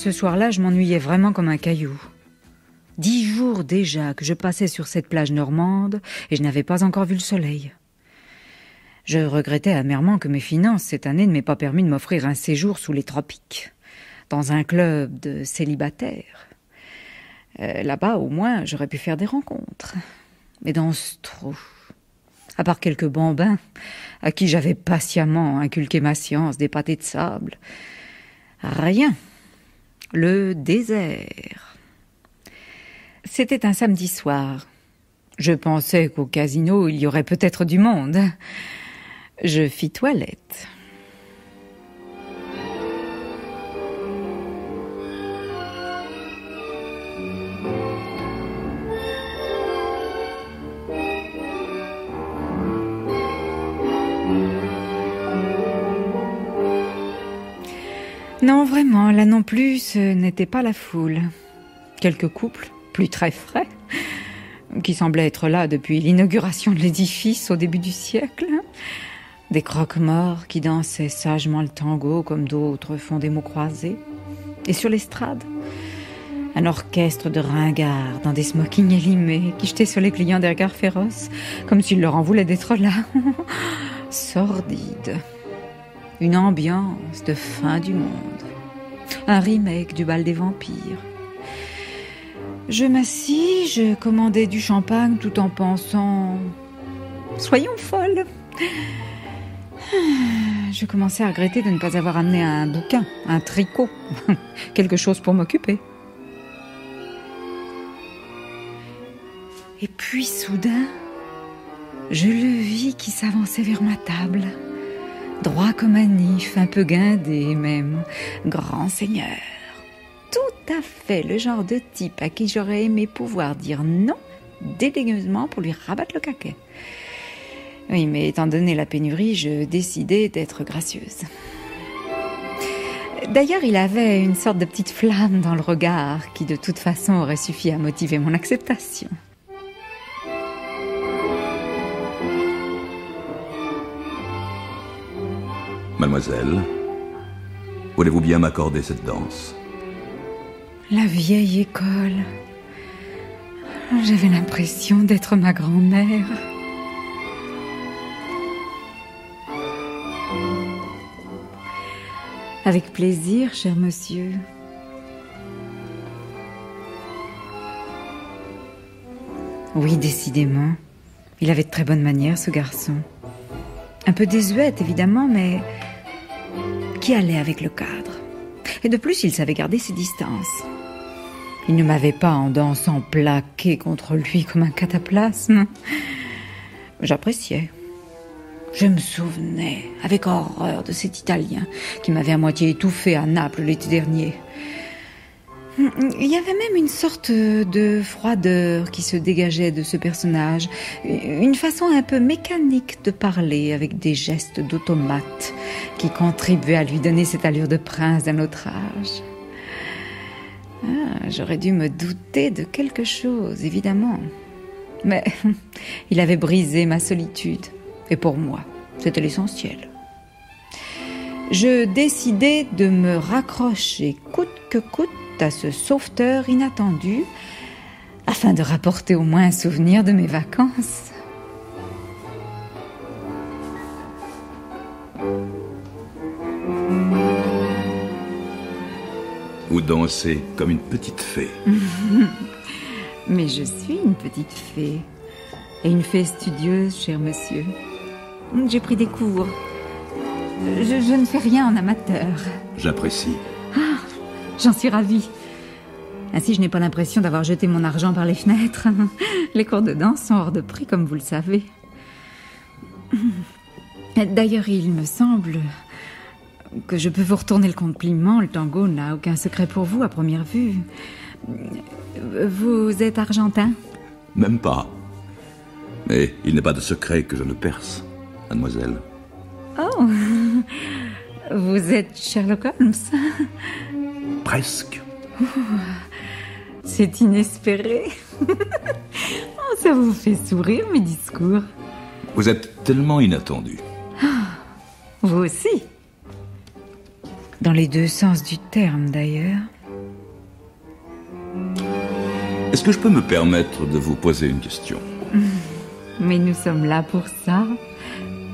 ce soir-là, je m'ennuyais vraiment comme un caillou. 10 jours déjà que je passais sur cette plage normande et je n'avais pas encore vu le soleil. Je regrettais amèrement que mes finances cette année ne m'aient pas permis de m'offrir un séjour sous les tropiques, dans un club de célibataires. Là-bas, au moins, j'aurais pu faire des rencontres. Mais dans ce trou, à part quelques bambins à qui j'avais patiemment inculqué ma science des pâtés de sable, rien. Le désert. C'était un samedi soir. Je pensais qu'au casino, il y aurait peut-être du monde. Je fis toilette. Non, vraiment, là non plus, ce n'était pas la foule. Quelques couples, plus très frais, qui semblaient être là depuis l'inauguration de l'édifice au début du siècle. Des croque-morts qui dansaient sagement le tango comme d'autres font des mots croisés. Et sur l'estrade, un orchestre de ringards dans des smokings élimés qui jetaient sur les clients des regards féroces, comme s'ils leur en voulaient d'être là. Sordide. Une ambiance de fin du monde. Un remake du bal des vampires. Je m'assis, je commandai du champagne tout en pensant... Soyons folles. Je commençais à regretter de ne pas avoir amené un bouquin, un tricot, quelque chose pour m'occuper. Et puis soudain, je le vis qui s'avançait vers ma table. Droit comme un if, un peu guindé même, grand seigneur. Tout à fait le genre de type à qui j'aurais aimé pouvoir dire non dédaigneusement pour lui rabattre le caquet. Oui, mais étant donné la pénurie, je décidai d'être gracieuse. D'ailleurs, il avait une sorte de petite flamme dans le regard qui de toute façon aurait suffi à motiver mon acceptation. Mademoiselle, voulez-vous bien m'accorder cette danse? La vieille école. J'avais l'impression d'être ma grand-mère. Avec plaisir, cher monsieur. Oui, décidément. Il avait de très bonnes manières, ce garçon. Un peu désuète, évidemment, mais qui allait avec le cadre. Et de plus, il savait garder ses distances. Il ne m'avait pas, en dansant, plaqué contre lui comme un cataplasme. J'appréciais. Je me souvenais, avec horreur, de cet Italien qui m'avait à moitié étouffé à Naples l'été dernier. Il y avait même une sorte de froideur qui se dégageait de ce personnage, une façon un peu mécanique de parler avec des gestes d'automate qui contribuaient à lui donner cette allure de prince d'un autre âge. J'aurais dû me douter de quelque chose, évidemment. Mais il avait brisé ma solitude, et pour moi, c'était l'essentiel. Je décidai de me raccrocher coûte que coûte à ce sauveteur inattendu, afin de rapporter au moins un souvenir de mes vacances. Vous dansez comme une petite fée. Mais je suis une petite fée, et une fée studieuse, cher monsieur. J'ai pris des cours. Je ne fais rien en amateur. J'apprécie. J'en suis ravie. Ainsi, je n'ai pas l'impression d'avoir jeté mon argent par les fenêtres. Les cours de danse sont hors de prix, comme vous le savez. D'ailleurs, il me semble que je peux vous retourner le compliment. Le tango n'a aucun secret pour vous, à première vue. Vous êtes argentin? Même pas. Mais il n'est pas de secret que je ne perce, mademoiselle. Oh, vous êtes Sherlock Holmes? Presque. C'est inespéré. Oh, ça vous fait sourire, mes discours. Vous êtes tellement inattendu. Vous aussi. Dans les deux sens du terme, d'ailleurs. Est-ce que je peux me permettre de vous poser une question? Mais nous sommes là pour ça.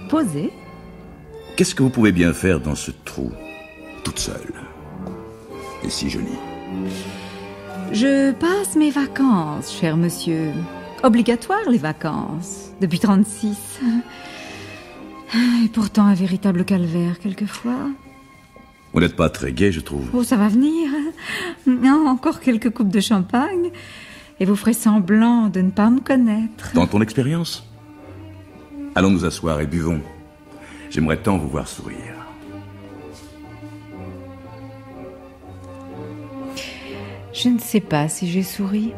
Posez. Qu'est-ce que vous pouvez bien faire dans ce trou, toute seule et si jolie? Je passe mes vacances, cher monsieur. Obligatoires, les vacances, depuis 36. Et pourtant un véritable calvaire, quelquefois. Vous n'êtes pas très gai, je trouve. Oh, ça va venir. Non, encore quelques coupes de champagne, et vous ferez semblant de ne pas me connaître. Dans ton expérience? Allons nous asseoir et buvons. J'aimerais tant vous voir sourire. Je ne sais pas si j'ai souri.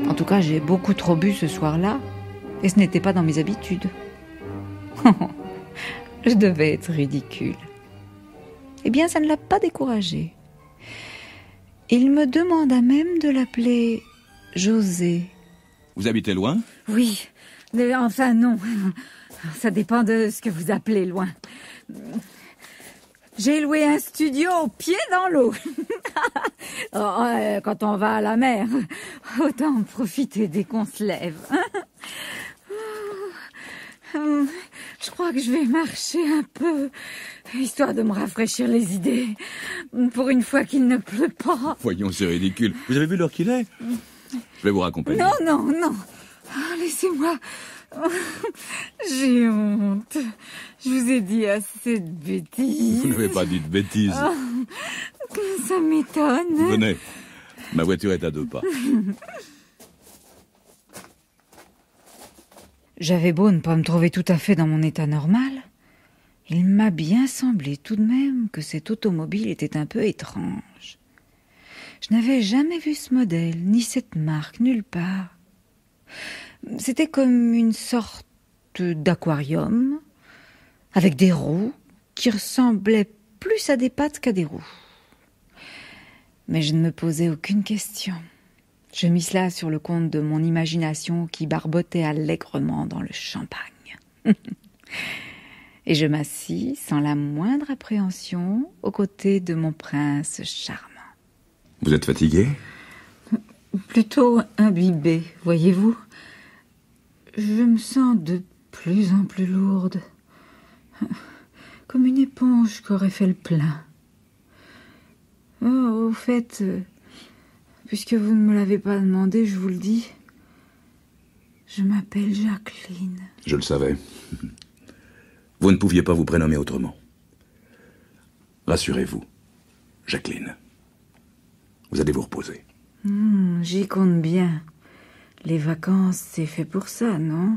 En tout cas, j'ai beaucoup trop bu ce soir-là, et ce n'était pas dans mes habitudes. Je devais être ridicule. Eh bien, ça ne l'a pas découragé. Il me demanda même de l'appeler José. Vous habitez loin? Oui, mais enfin non. Ça dépend de ce que vous appelez loin. J'ai loué un studio au pied dans l'eau. Quand on va à la mer, autant en profiter dès qu'on se lève. Je crois que je vais marcher un peu, histoire de me rafraîchir les idées. Pour une fois qu'il ne pleut pas. Voyons, c'est ridicule. Vous avez vu l'heure qu'il est? Je vais vous raccompagner. Non. Laissez-moi. J'ai honte. Je vous ai dit assez de bêtises. Vous n'avez pas dit de bêtises. Ça m'étonne. Venez, ma voiture est à 2 pas. J'avais beau ne pas me trouver tout à fait dans mon état normal, il m'a bien semblé tout de même que cette automobile était un peu étrange. Je n'avais jamais vu ce modèle, ni cette marque, nulle part. C'était comme une sorte d'aquarium, avec des roues qui ressemblaient plus à des pattes qu'à des roues. Mais je ne me posais aucune question. Je mis cela sur le compte de mon imagination qui barbotait allègrement dans le champagne. Et je m'assis sans la moindre appréhension aux côtés de mon prince charmant. Vous êtes fatigué? Plutôt imbibé, voyez-vous. Je me sens de plus en plus lourde, comme une éponge qu'aurait fait le plein. Oh, au fait, puisque vous ne me l'avez pas demandé, je vous le dis, je m'appelle Jacqueline. Je le savais. Vous ne pouviez pas vous prénommer autrement. Rassurez-vous, Jacqueline. Vous allez vous reposer. J'y compte bien. Les vacances, c'est fait pour ça, non?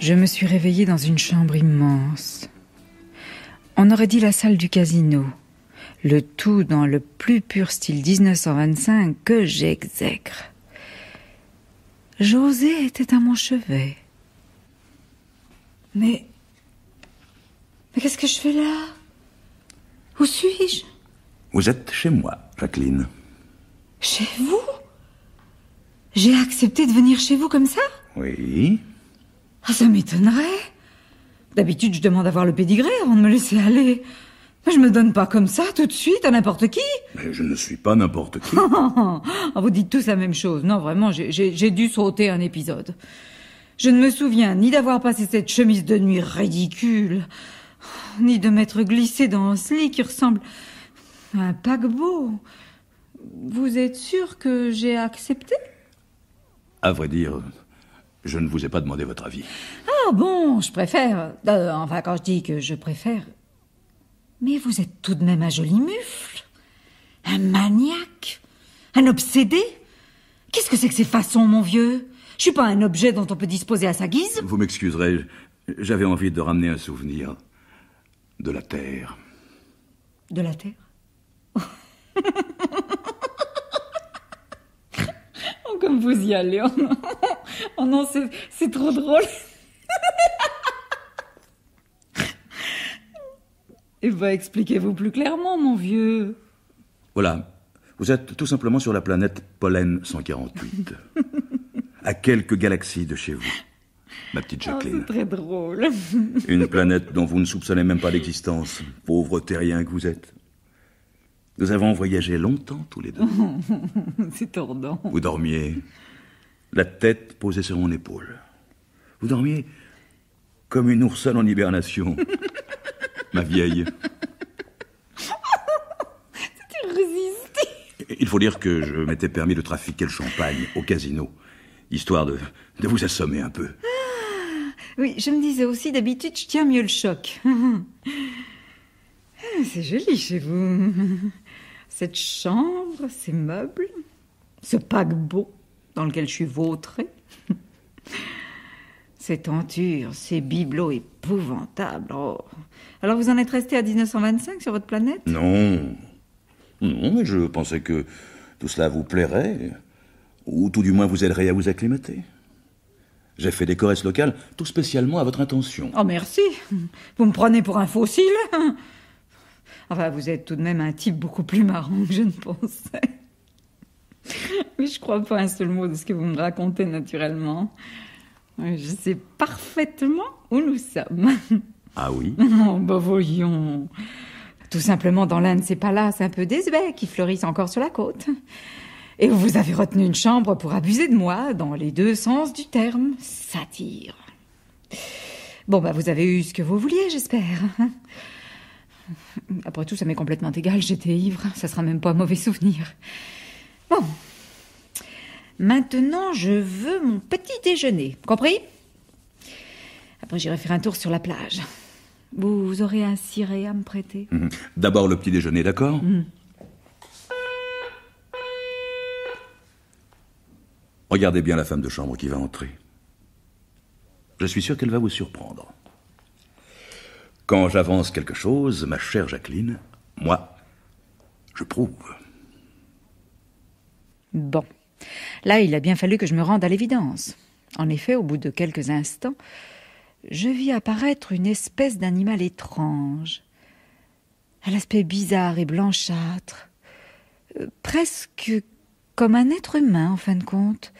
Je me suis réveillée dans une chambre immense. On aurait dit la salle du casino. Le tout dans le plus pur style 1925 que j'exècre. José était à mon chevet. Mais qu'est-ce que je fais là? Où suis-je? Vous êtes chez moi, Jacqueline. Chez vous? J'ai accepté de venir chez vous comme ça? Oui. Ah, ça m'étonnerait. D'habitude, je demande à voir le pédigré avant de me laisser aller. Mais je me donne pas comme ça, tout de suite, à n'importe qui. Mais je ne suis pas n'importe qui. Vous dites tous la même chose. Non, vraiment, j'ai dû sauter un épisode. Je ne me souviens ni d'avoir passé cette chemise de nuit ridicule, ni de m'être glissée dans ce lit qui ressemble à un paquebot. Vous êtes sûr que j'ai accepté? À vrai dire, je ne vous ai pas demandé votre avis. Ah bon, je préfère. Enfin, quand je dis que je préfère... Mais vous êtes tout de même un joli mufle. Un maniaque. Un obsédé. Qu'est-ce que c'est que ces façons, mon vieux? Je suis pas un objet dont on peut disposer à sa guise. Vous m'excuserez, j'avais envie de ramener un souvenir de la Terre. De la Terre? Oh, comme vous y allez. Oh non, c'est trop drôle. Eh ben, expliquez-vous plus clairement, mon vieux. Voilà, vous êtes tout simplement sur la planète Pollen 148. À quelques galaxies de chez vous, ma petite Jacqueline. C'est très drôle. Une planète dont vous ne soupçonnez même pas l'existence, pauvre terrien que vous êtes. Nous avons voyagé longtemps tous les deux. C'est tordant. Vous dormiez, la tête posée sur mon épaule. Vous dormiez comme une oursonne en hibernation. Ma vieille. Tu résistes. Il faut dire que je m'étais permis de trafiquer le champagne au casino, histoire de vous assommer un peu. Oui, je me disais aussi, d'habitude, je tiens mieux le choc. C'est joli chez vous. Cette chambre, ces meubles, ce paquebot dans lequel je suis vautrée. Ces tentures, ces bibelots épouvantables. Oh. Alors vous en êtes resté à 1925 sur votre planète? Non, mais je pensais que tout cela vous plairait, ou tout du moins vous aiderait à vous acclimater. J'ai fait des caresses locales tout spécialement à votre intention. Oh merci, vous me prenez pour un fossile. Enfin, vous êtes tout de même un type beaucoup plus marrant que je ne pensais. Mais je crois pas un seul mot de ce que vous me racontez naturellement. Je sais parfaitement où nous sommes. Ah oui? Oh, bah voyons. Tout simplement dans l'un de ces palaces un peu désuets qui fleurissent encore sur la côte. Et vous avez retenu une chambre pour abuser de moi, dans les deux sens du terme. Satire. Bon, bah vous avez eu ce que vous vouliez, j'espère. Après tout, ça m'est complètement égal, j'étais ivre. Ça sera même pas un mauvais souvenir. Bon. Maintenant, je veux mon petit déjeuner. Compris? Après, j'irai faire un tour sur la plage. Vous aurez un ciré à me prêter? D'abord le petit déjeuner, d'accord? Regardez bien la femme de chambre qui va entrer. Je suis sûr qu'elle va vous surprendre. Quand j'avance quelque chose, ma chère Jacqueline, moi, je prouve. Bon. Là, il a bien fallu que je me rende à l'évidence. En effet, au bout de quelques instants, je vis apparaître une espèce d'animal étrange, à l'aspect bizarre et blanchâtre, presque comme un être humain, en fin de compte,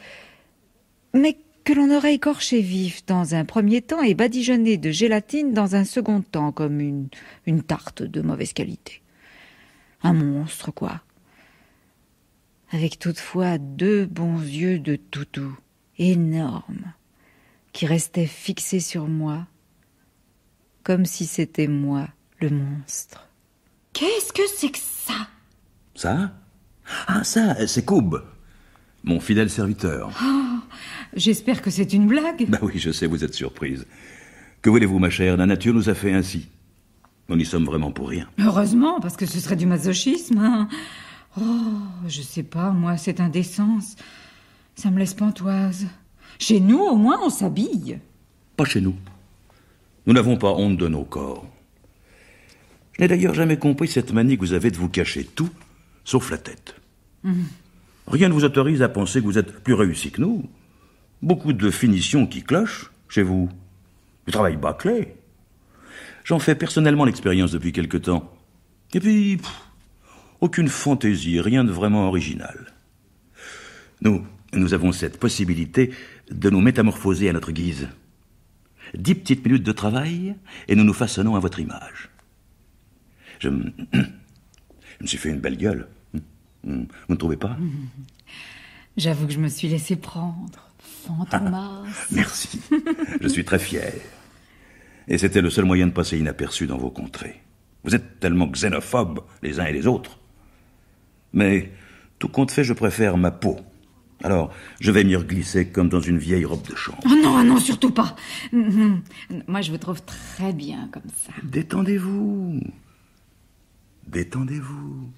mais que l'on aurait écorché vif dans un premier temps et badigeonné de gélatine dans un second temps, comme une tarte de mauvaise qualité. Un monstre, quoi. Avec toutefois deux bons yeux de toutou, énormes, qui restaient fixés sur moi, comme si c'était moi, le monstre. Qu'est-ce que c'est que ça? Ça? Ah, ça, c'est Koub, mon fidèle serviteur. Oh, j'espère que c'est une blague. Bah oui, je sais, vous êtes surprise. Que voulez-vous, ma chère? La nature nous a fait ainsi. Nous n'y sommes vraiment pour rien. Heureusement, parce que ce serait du masochisme, hein. Oh, je sais pas, moi, cette indécence, ça me laisse pantoise. Chez nous, au moins, on s'habille. Pas chez nous. Nous n'avons pas honte de nos corps. Je n'ai d'ailleurs jamais compris cette manie que vous avez de vous cacher tout, sauf la tête. Rien ne vous autorise à penser que vous êtes plus réussi que nous. Beaucoup de finitions qui clochent chez vous. Du travail bâclé. J'en fais personnellement l'expérience depuis quelque temps. Et puis, aucune fantaisie, rien de vraiment original. Nous avons cette possibilité de nous métamorphoser à notre guise. 10 petites minutes de travail et nous nous façonnons à votre image. Je me suis fait une belle gueule. Vous ne trouvez pas? J'avoue que je me suis laissé prendre. Fantomas. Merci. Je suis très fier. Et c'était le seul moyen de passer inaperçu dans vos contrées. Vous êtes tellement xénophobes, les uns et les autres. Mais, tout compte fait, je préfère ma peau. Alors, je vais m'y reglisser comme dans une vieille robe de chambre. Oh non, non, surtout pas. Moi, je vous trouve très bien comme ça. Détendez-vous. Détendez-vous.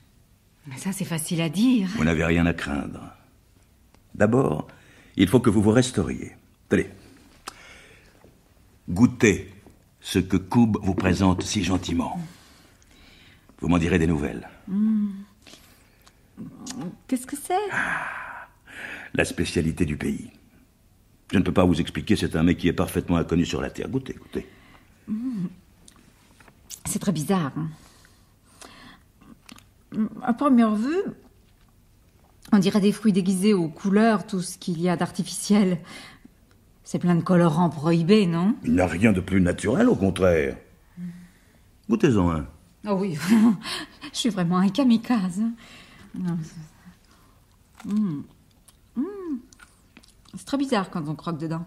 Mais ça, c'est facile à dire. Vous n'avez rien à craindre. D'abord, il faut que vous vous restauriez. Allez. Goûtez ce que Koub vous présente si gentiment. Vous m'en direz des nouvelles. Qu'est-ce que c'est? La spécialité du pays. Je ne peux pas vous expliquer, c'est un mets qui est parfaitement inconnu sur la terre. Goûtez, goûtez. C'est très bizarre. À première vue, on dirait des fruits déguisés aux couleurs, tout ce qu'il y a d'artificiel. C'est plein de colorants prohibés, non? Il n'y a rien de plus naturel, au contraire. Goûtez-en un. Oh oui, je suis vraiment un kamikaze. C'est très bizarre quand on croque dedans.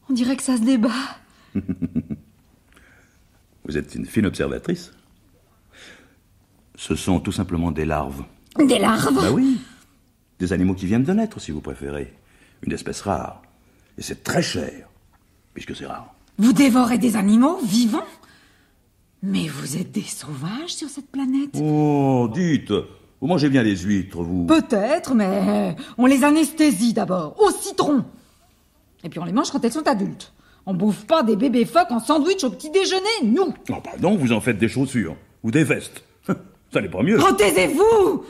On dirait que ça se débat. Vous êtes une fine observatrice. Ce sont tout simplement des larves. Des larves? Bah oui. Des animaux qui viennent de naître, si vous préférez. Une espèce rare. Et c'est très cher, puisque c'est rare. Vous dévorez des animaux vivants? Mais vous êtes des sauvages sur cette planète? Oh, dites, vous mangez bien les huîtres, vous? Peut-être, mais on les anesthésie d'abord, au citron. Et puis on les mange quand elles sont adultes. On bouffe pas des bébés phoques en sandwich au petit déjeuner, nous. Oh, pardon, vous en faites des chaussures. Ou des vestes. Ça n'est pas mieux. Taisez-vous!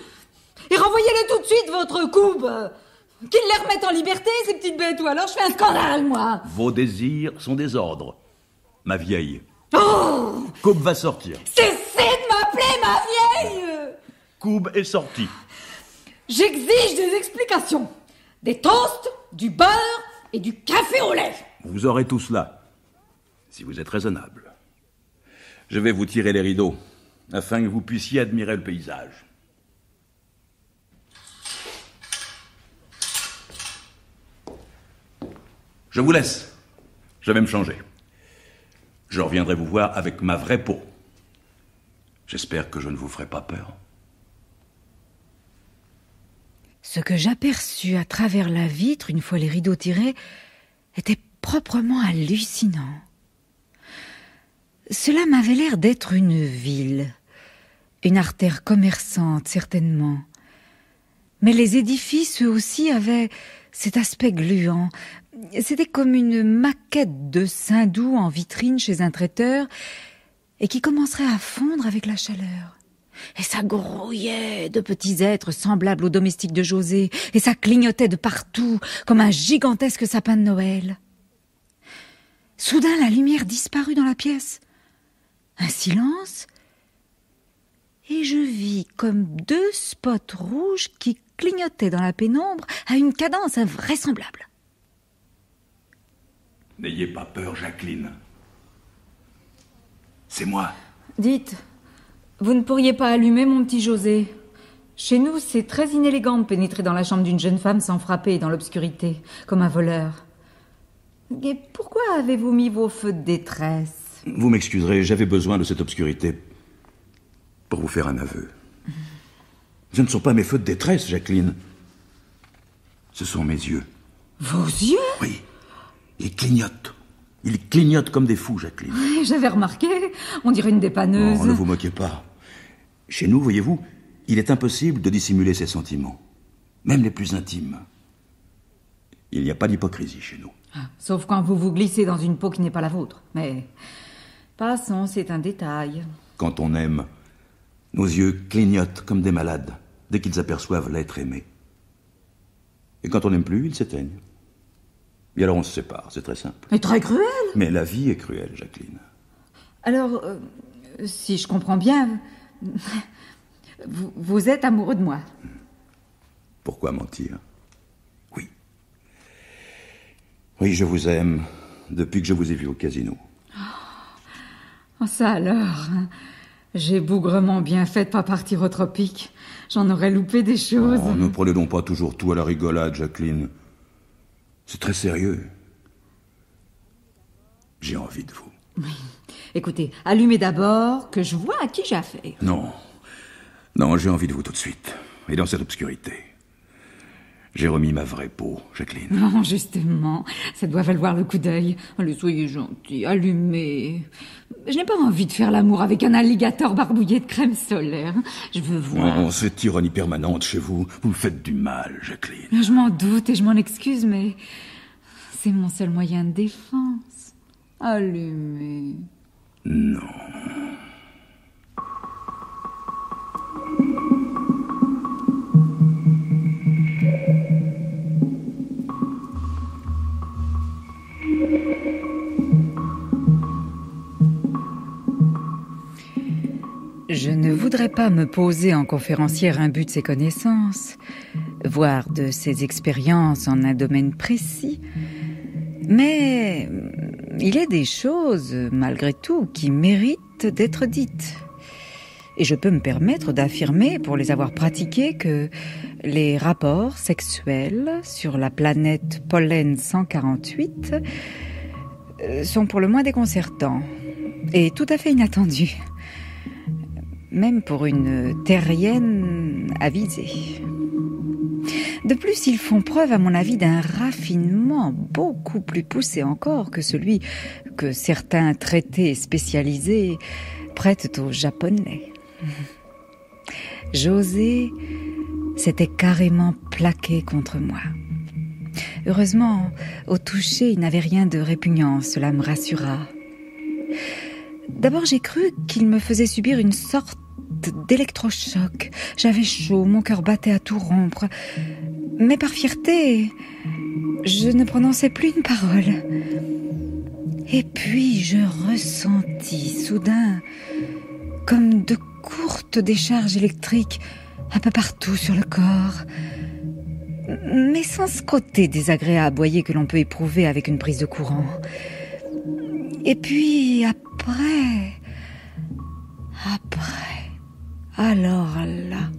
Et renvoyez-le tout de suite, votre coupe. Qu'ils les remettent en liberté, ces petites bêtes, ou alors je fais un scandale, moi. Vos désirs sont des ordres. Ma vieille. Oh! Coupe va sortir. Cessez de m'appeler ma vieille! Coupe est sorti. J'exige des explications. Des toasts, du beurre et du café au lait. Vous aurez tout cela, si vous êtes raisonnable. Je vais vous tirer les rideaux, afin que vous puissiez admirer le paysage. Je vous laisse. Je vais me changer. Je reviendrai vous voir avec ma vraie peau. J'espère que je ne vous ferai pas peur. Ce que j'aperçus à travers la vitre, une fois les rideaux tirés, était proprement hallucinant. Cela m'avait l'air d'être une ville, une artère commerçante, certainement. Mais les édifices, eux aussi, avaient cet aspect gluant. C'était comme une maquette de saindoux en vitrine chez un traiteur et qui commencerait à fondre avec la chaleur. Et ça grouillait de petits êtres semblables aux domestiques de José, et ça clignotait de partout comme un gigantesque sapin de Noël. Soudain, la lumière disparut dans la pièce. Un silence, et je vis comme deux spots rouges qui clignotaient dans la pénombre à une cadence invraisemblable. N'ayez pas peur, Jacqueline. C'est moi. Dites, vous ne pourriez pas allumer mon petit José? Chez nous, c'est très inélégant de pénétrer dans la chambre d'une jeune femme sans frapper dans l'obscurité, comme un voleur. Et pourquoi avez-vous mis vos feux de détresse? Vous m'excuserez, j'avais besoin de cette obscurité pour vous faire un aveu. Ce ne sont pas mes feux de détresse, Jacqueline. Ce sont mes yeux. Vos yeux? Oui. Ils clignotent. Ils clignotent comme des fous, Jacqueline. Oui, j'avais remarqué. On dirait une dépanneuse. Non, ne vous moquez pas. Chez nous, voyez-vous, il est impossible de dissimuler ses sentiments. Même les plus intimes. Il n'y a pas d'hypocrisie chez nous. Sauf quand vous vous glissez dans une peau qui n'est pas la vôtre. Mais passons, c'est un détail. Quand on aime, nos yeux clignotent comme des malades dès qu'ils aperçoivent l'être aimé. Et quand on n'aime plus, ils s'éteignent. Et alors on se sépare, c'est très simple. Mais très cruel. Mais la vie est cruelle, Jacqueline. Alors, si je comprends bien, vous êtes amoureux de moi. Pourquoi mentir? Oui. Oui, je vous aime depuis que je vous ai vu au casino. Oh, ça alors. J'ai bougrement bien fait de pas partir au tropique. J'en aurais loupé des choses. Oh, ne prenez donc pas toujours tout à la rigolade, Jacqueline. C'est très sérieux. J'ai envie de vous. Oui. Écoutez, allumez d'abord, que je vois à qui j'ai affaire. Non. Non, j'ai envie de vous tout de suite. Et dans cette obscurité. J'ai remis ma vraie peau, Jacqueline. Non, justement, ça doit valoir le coup d'œil. Allez, soyez gentil, allumez. Je n'ai pas envie de faire l'amour avec un alligator barbouillé de crème solaire. Je veux voir. Oh, cette ironie permanente chez vous, vous me faites du mal, Jacqueline. Je m'en doute et je m'en excuse, mais c'est mon seul moyen de défense. Allumez. Non. Je ne voudrais pas me poser en conférencière imbu de ses connaissances, voire de ses expériences en un domaine précis. Mais il est des choses, malgré tout, qui méritent d'être dites. Et je peux me permettre d'affirmer, pour les avoir pratiquées, que les rapports sexuels sur la planète Pollen 148 sont pour le moins déconcertants et tout à fait inattendus. Même pour une terrienne avisée. De plus, ils font preuve, à mon avis, d'un raffinement beaucoup plus poussé encore que celui que certains traités spécialisés prêtent aux Japonais. José s'était carrément plaqué contre moi. Heureusement, au toucher, il n'avait rien de répugnant, cela me rassura. D'abord, j'ai cru qu'il me faisait subir une sorte d'électrochoc. J'avais chaud, mon cœur battait à tout rompre. Mais par fierté, je ne prononçais plus une parole. Et puis, je ressentis soudain comme de courtes décharges électriques un peu partout sur le corps. Mais sans ce côté désagréable, voyez, que l'on peut éprouver avec une prise de courant. Et puis après, alors là,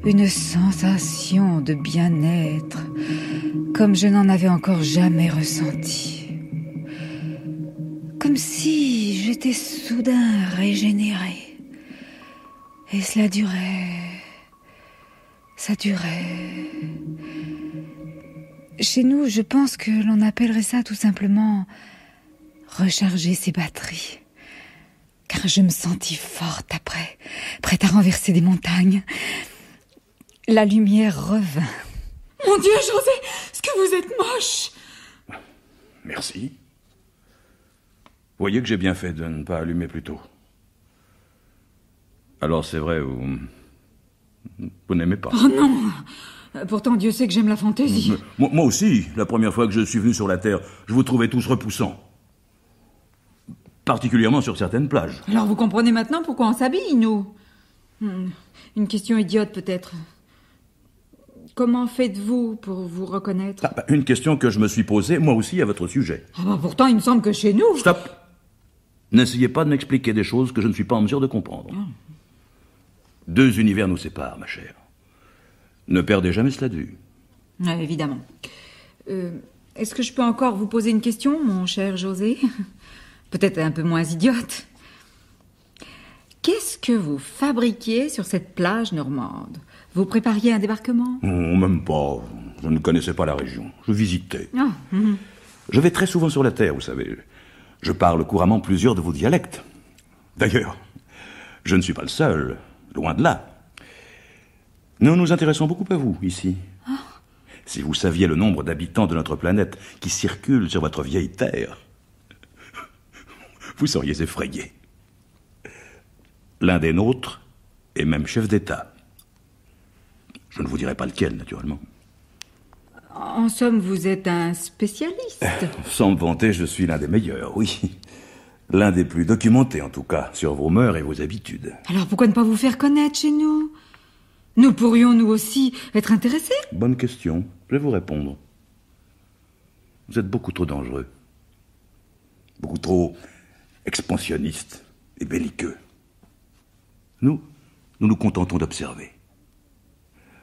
une sensation de bien-être comme je n'en avais encore jamais ressenti. Comme si j'étais soudain régénérée. Et cela durait. Ça durait. Chez nous, je pense que l'on appellerait ça tout simplement recharger ses batteries. Car je me sentis forte après, prête à renverser des montagnes. La lumière revint. Mon Dieu, José, est-ce que vous êtes moche? Merci. Voyez que j'ai bien fait de ne pas allumer plus tôt. Alors c'est vrai, vous n'aimez pas. Oh non! Pourtant, Dieu sait que j'aime la fantaisie. Moi aussi, la première fois que je suis venu sur la Terre, je vous trouvais tous repoussants. Particulièrement sur certaines plages. Alors vous comprenez maintenant pourquoi on s'habille, nous? Une question idiote, peut-être. Comment faites-vous pour vous reconnaître? Une question que je me suis posée, moi aussi, à votre sujet. Pourtant, il me semble que chez nous... Stop! N'essayez pas de m'expliquer des choses que je ne suis pas en mesure de comprendre. Deux univers nous séparent, ma chère. Ne perdez jamais cela de vue. Évidemment. Est-ce que je peux encore vous poser une question, mon cher José? Peut-être un peu moins idiote. Qu'est-ce que vous fabriquiez sur cette plage normande? Vous prépariez un débarquement? Non, même pas. Je ne connaissais pas la région. Je visitais. Je vais très souvent sur la Terre, vous savez. Je parle couramment plusieurs de vos dialectes. D'ailleurs, je ne suis pas le seul. Loin de là. Nous nous intéressons beaucoup à vous, ici. Si vous saviez le nombre d'habitants de notre planète qui circulent sur votre vieille Terre, vous seriez effrayé. L'un des nôtres est même chef d'État. Je ne vous dirai pas lequel, naturellement. En somme, vous êtes un spécialiste. Sans me vanter, je suis l'un des meilleurs, oui. L'un des plus documentés, en tout cas, sur vos mœurs et vos habitudes. Alors pourquoi ne pas vous faire connaître chez nous? Nous pourrions, nous aussi, être intéressés. Bonne question. Je vais vous répondre. Vous êtes beaucoup trop dangereux. Beaucoup trop expansionniste et belliqueux. Nous nous contentons d'observer.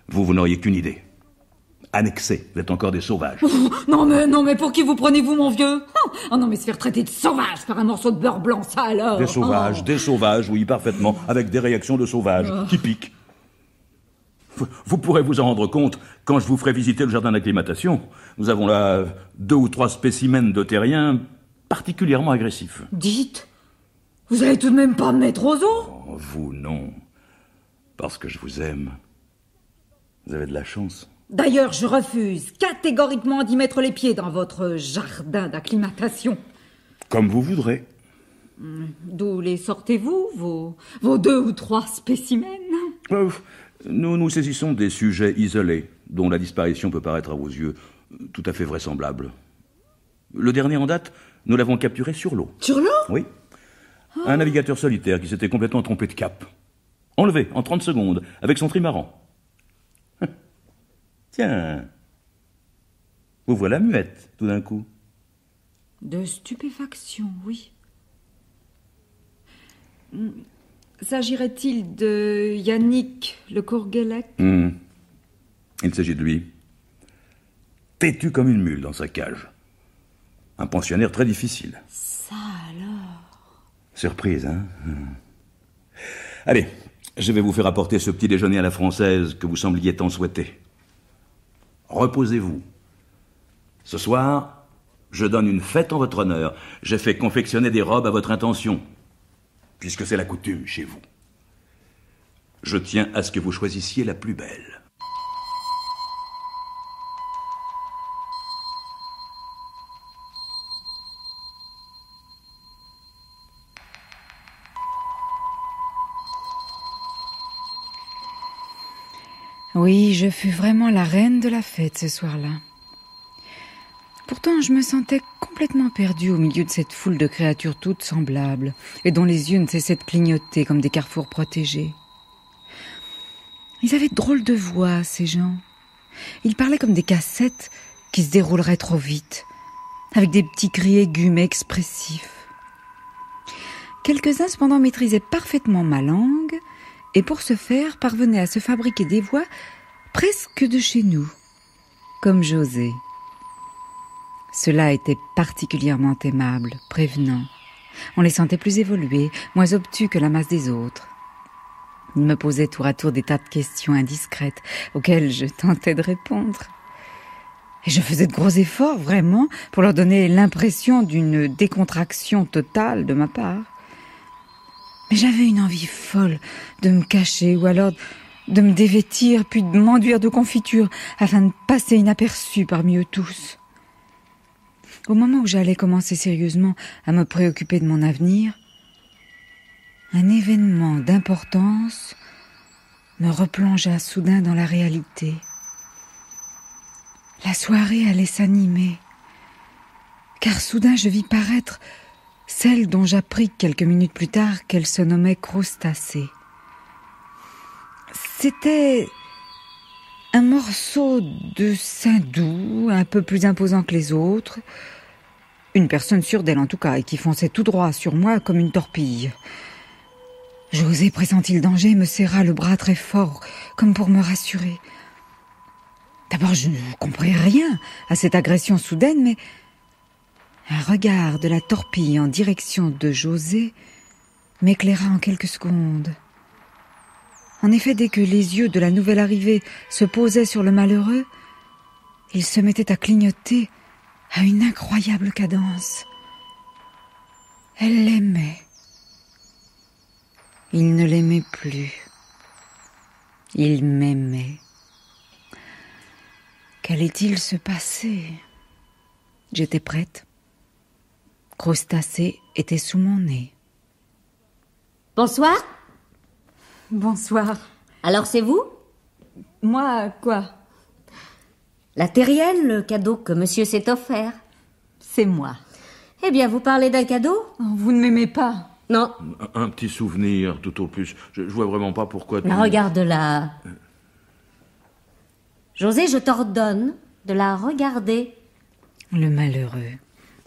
Vous n'auriez qu'une idée. Annexés, vous êtes encore des sauvages. Non mais pour qui vous prenez-vous, mon vieux? Oh non, mais se faire traiter de sauvage par un morceau de beurre blanc, ça alors. Des sauvages, oui, parfaitement, avec des réactions de sauvages, typiques. Vous pourrez vous en rendre compte quand je vous ferai visiter le jardin d'acclimatation. Nous avons là 2 ou 3 spécimens de terriens particulièrement agressifs. Dites, vous allez tout de même pas me mettre aux os? Oh, vous, non. Parce que je vous aime. Vous avez de la chance. D'ailleurs, je refuse catégoriquement d'y mettre les pieds dans votre jardin d'acclimatation. Comme vous voudrez. D'où les sortez-vous, vos 2 ou 3 spécimens? Nous saisissons des sujets isolés, dont la disparition peut paraître à vos yeux tout à fait vraisemblable. Le dernier en date, nous l'avons capturé sur l'eau. Sur l'eau? Oui. Un navigateur solitaire qui s'était complètement trompé de cap. Enlevé en 30 secondes, avec son trimaran. Tiens, vous voilà muette, tout d'un coup. De stupéfaction, oui. S'agirait-il de Yannick Le Courguelec? Il s'agit de lui. Têtu comme une mule dans sa cage. Un pensionnaire très difficile. Ça alors. Surprise, hein? Allez, je vais vous faire apporter ce petit déjeuner à la française que vous sembliez tant souhaiter. Reposez-vous. Ce soir, je donne une fête en votre honneur. J'ai fait confectionner des robes à votre intention, puisque c'est la coutume chez vous. Je tiens à ce que vous choisissiez la plus belle. Oui, je fus vraiment la reine de la fête ce soir-là. Pourtant, je me sentais complètement perdue au milieu de cette foule de créatures toutes semblables et dont les yeux ne cessaient de clignoter comme des carrefours protégés. Ils avaient de drôles de voix, ces gens. Ils parlaient comme des cassettes qui se dérouleraient trop vite, avec des petits cris aigus mais expressifs. Quelques-uns cependant maîtrisaient parfaitement ma langue et pour ce faire parvenaient à se fabriquer des voix presque de chez nous, comme José. Ceux-là étaient particulièrement aimables, prévenants. On les sentait plus évolués, moins obtus que la masse des autres. Ils me posaient tour à tour des tas de questions indiscrètes auxquelles je tentais de répondre. Et je faisais de gros efforts, vraiment, pour leur donner l'impression d'une décontraction totale de ma part. Mais j'avais une envie folle de me cacher ou alors de me dévêtir puis de m'enduire de confiture afin de passer inaperçue parmi eux tous. Au moment où j'allais commencer sérieusement à me préoccuper de mon avenir, un événement d'importance me replongea soudain dans la réalité. La soirée allait s'animer, car soudain je vis paraître celle dont j'appris quelques minutes plus tard qu'elle se nommait Crustacé. C'était un morceau de sein doux, un peu plus imposant que les autres, une personne sûre d'elle en tout cas, et qui fonçait tout droit sur moi comme une torpille. José pressentit le danger et me serra le bras très fort, comme pour me rassurer. D'abord, je ne compris rien à cette agression soudaine, mais un regard de la torpille en direction de José m'éclaira en quelques secondes. En effet, dès que les yeux de la nouvelle arrivée se posaient sur le malheureux, il se mettait à clignoter à une incroyable cadence. Elle l'aimait. Il ne l'aimait plus. Il m'aimait. Qu'allait-il se passer? J'étais prête. Crustacé était sous mon nez. Bonsoir. Bonsoir. Alors c'est vous? Moi, quoi? La terrienne, le cadeau que monsieur s'est offert. C'est moi. Eh bien, vous parlez d'un cadeau? Vous ne m'aimez pas? Non. Un petit souvenir, tout au plus. Je vois vraiment pas pourquoi tu... La regarde-la. José, je t'ordonne de la regarder. Le malheureux.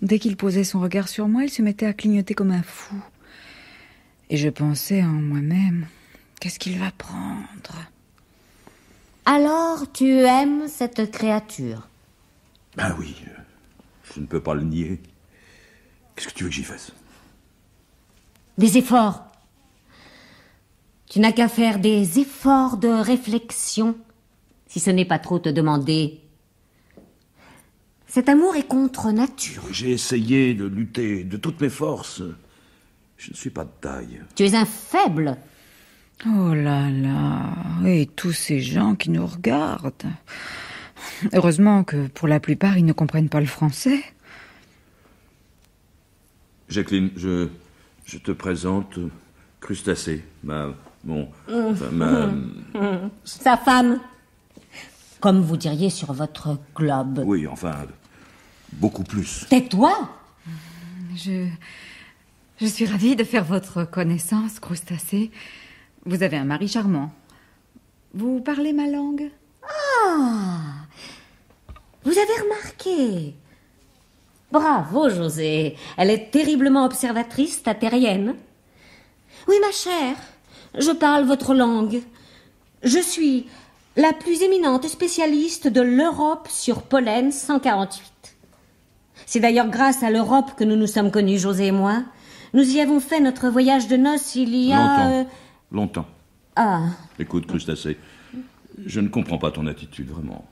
Dès qu'il posait son regard sur moi, il se mettait à clignoter comme un fou. Et je pensais en moi-même, qu'est-ce qu'il va prendre? Alors, tu aimes cette créature? Ben oui, je ne peux pas le nier. Qu'est-ce que tu veux que j'y fasse? Des efforts. Tu n'as qu'à faire des efforts de réflexion, si ce n'est pas trop te demander. Cet amour est contre nature. J'ai essayé de lutter de toutes mes forces. Je ne suis pas de taille. Tu es un faible. Oh là là, et tous ces gens qui nous regardent. Heureusement que pour la plupart, ils ne comprennent pas le français. Jacqueline, je te présente Crustacé, Sa femme. Comme vous diriez sur votre globe. Oui, enfin, beaucoup plus. Tais-toi. Je suis ravie de faire votre connaissance, Crustacé. Vous avez un mari charmant. Vous parlez ma langue? Ah, vous avez remarqué. Bravo, José. Elle est terriblement observatrice, ta terrienne. Oui, ma chère, je parle votre langue. Je suis la plus éminente spécialiste de l'Europe sur Pollen 148. C'est d'ailleurs grâce à l'Europe que nous nous sommes connus, José et moi. Nous y avons fait notre voyage de noces il y a... Longtemps. Ah. Écoute, Crustacé, je ne comprends pas ton attitude, vraiment.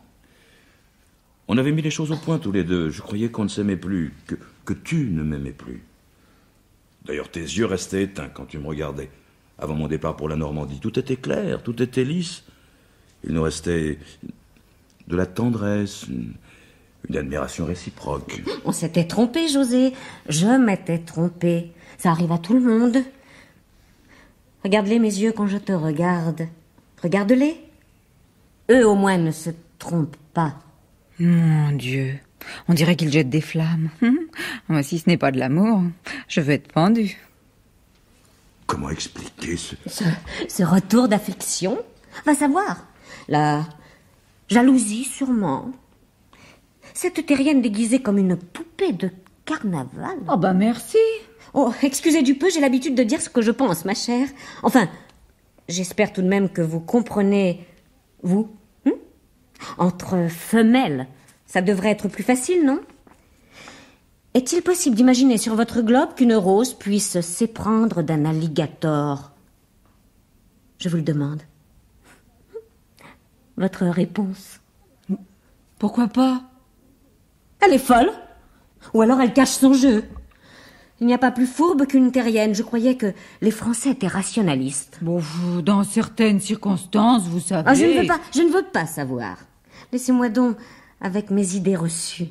On avait mis les choses au point tous les deux. Je croyais qu'on ne s'aimait plus, que tu ne m'aimais plus. D'ailleurs, tes yeux restaient éteints quand tu me regardais. Avant mon départ pour la Normandie, tout était clair, tout était lisse. Il nous restait de la tendresse, une admiration réciproque. On s'était trompé, José. Je m'étais trompé. Ça arrive à tout le monde. Regarde-les, mes yeux, quand je te regarde. Regarde-les. Eux, au moins, ne se trompent pas. Mon Dieu, on dirait qu'ils jettent des flammes. Si ce n'est pas de l'amour, je vais être pendue. Comment expliquer Ce retour d'affection? Va savoir. La jalousie, sûrement. Cette terrienne déguisée comme une poupée de carnaval. Oh ben merci. Oh, excusez du peu, j'ai l'habitude de dire ce que je pense, ma chère. Enfin, j'espère tout de même que vous comprenez, vous. Entre femelles, ça devrait être plus facile, non? Est-il possible d'imaginer sur votre globe qu'une rose puisse s'éprendre d'un alligator? Je vous le demande. Votre réponse? Pourquoi pas? Elle est folle. Ou alors elle cache son jeu. Il n'y a pas plus fourbe qu'une terrienne. Je croyais que les Français étaient rationalistes. Bon, dans certaines circonstances, vous savez... Ah, je ne veux pas savoir. Laissez-moi donc avec mes idées reçues.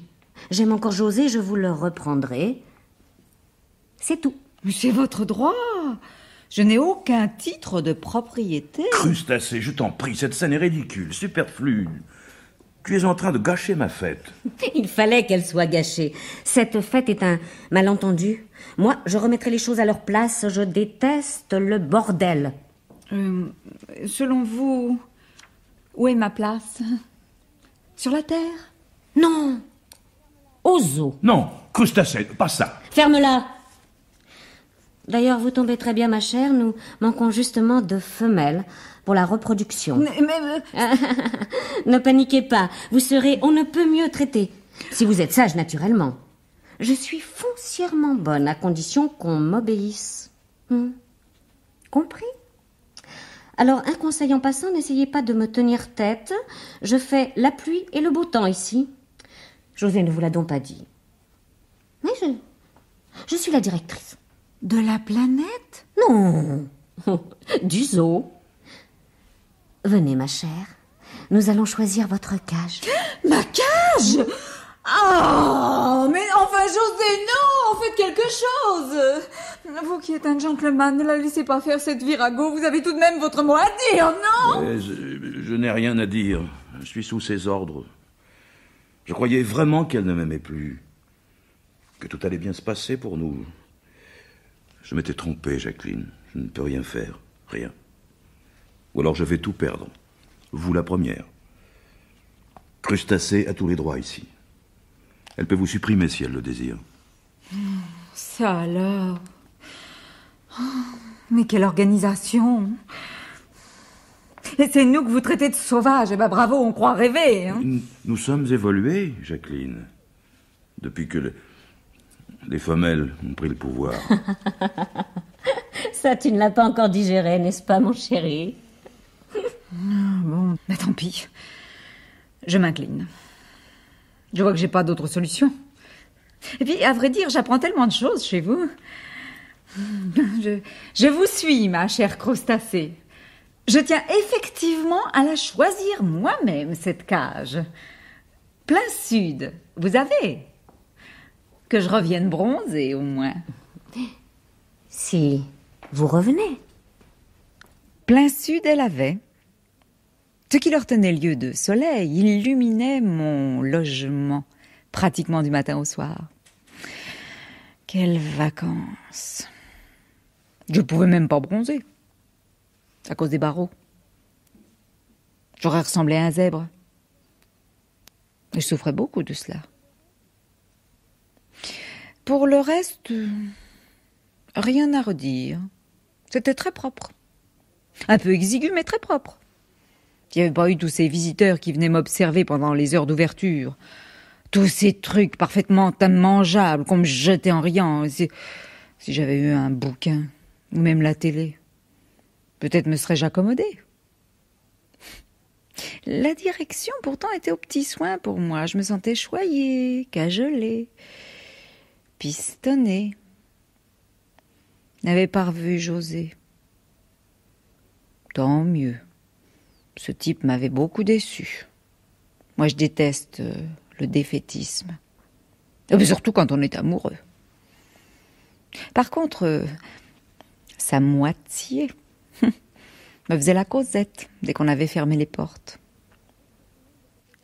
J'aime encore José, je vous le reprendrai. C'est tout. Mais c'est votre droit. Je n'ai aucun titre de propriété. Crustacé, je t'en prie, cette scène est ridicule, superflue. Tu es en train de gâcher ma fête. Il fallait qu'elle soit gâchée. Cette fête est un malentendu. Moi, je remettrai les choses à leur place. Je déteste le bordel. Selon vous, où est ma place? Sur la terre? Non. Aux eaux. Non, Crustacé, pas ça. Ferme-la. D'ailleurs, vous tombez très bien, ma chère. Nous manquons justement de femelles pour la reproduction. Ne paniquez pas. Vous serez on ne peut mieux traité. Si vous êtes sage, naturellement. Je suis foncièrement bonne, à condition qu'on m'obéisse. Compris? Alors, un conseil en passant, n'essayez pas de me tenir tête. Je fais la pluie et le beau temps ici. José ne vous l'a donc pas dit. Mais je suis la directrice. De la planète? Non, du zoo. Venez, ma chère. Nous allons choisir votre cage. Ma cage? Oh, mais enfin, José, non, faites quelque chose. Vous qui êtes un gentleman, ne la laissez pas faire cette virago. Vous avez tout de même votre mot à dire, non? Je n'ai rien à dire. Je suis sous ses ordres. Je croyais vraiment qu'elle ne m'aimait plus. Que tout allait bien se passer pour nous. Je m'étais trompé, Jacqueline. Je ne peux rien faire. Rien. Ou alors je vais tout perdre. Vous la première. Crustacé a tous les droits ici. Elle peut vous supprimer si elle le désire. Ça alors. Oh, mais quelle organisation. Et c'est nous que vous traitez de sauvages. Eh ben bravo, on croit rêver. Hein. Nous sommes évolués, Jacqueline. Depuis que les femelles ont pris le pouvoir. Ça, tu ne l'as pas encore digéré, n'est-ce pas, mon chéri? Bon, mais tant pis. Je m'incline. Je vois que j'ai pas d'autre solution. Et puis, à vrai dire, j'apprends tellement de choses chez vous. Je vous suis, ma chère Crustacé. Je tiens effectivement à la choisir moi-même, cette cage. Plein sud, vous avez. Que je revienne bronzée, au moins. Si vous revenez. Plein sud, elle avait. Ce qui leur tenait lieu de soleil illuminait mon logement, pratiquement du matin au soir. Quelles vacances! Je pouvais même pas bronzer. À cause des barreaux. J'aurais ressemblé à un zèbre. Et je souffrais beaucoup de cela. Pour le reste, rien à redire. C'était très propre. Un peu exigu, mais très propre. Il n'y avait pas eu tous ces visiteurs qui venaient m'observer pendant les heures d'ouverture. Tous ces trucs parfaitement immangeables qu'on me jetait en riant. Si j'avais eu un bouquin, ou même la télé, peut-être me serais-je accommodée. La direction, pourtant, était aux petits soins pour moi. Je me sentais choyée, cajolée, pistonnée. N'avais pas revu José. Tant mieux. Ce type m'avait beaucoup déçue. Moi, je déteste le défaitisme. Mais surtout quand on est amoureux. Par contre, sa moitié me faisait la causette dès qu'on avait fermé les portes.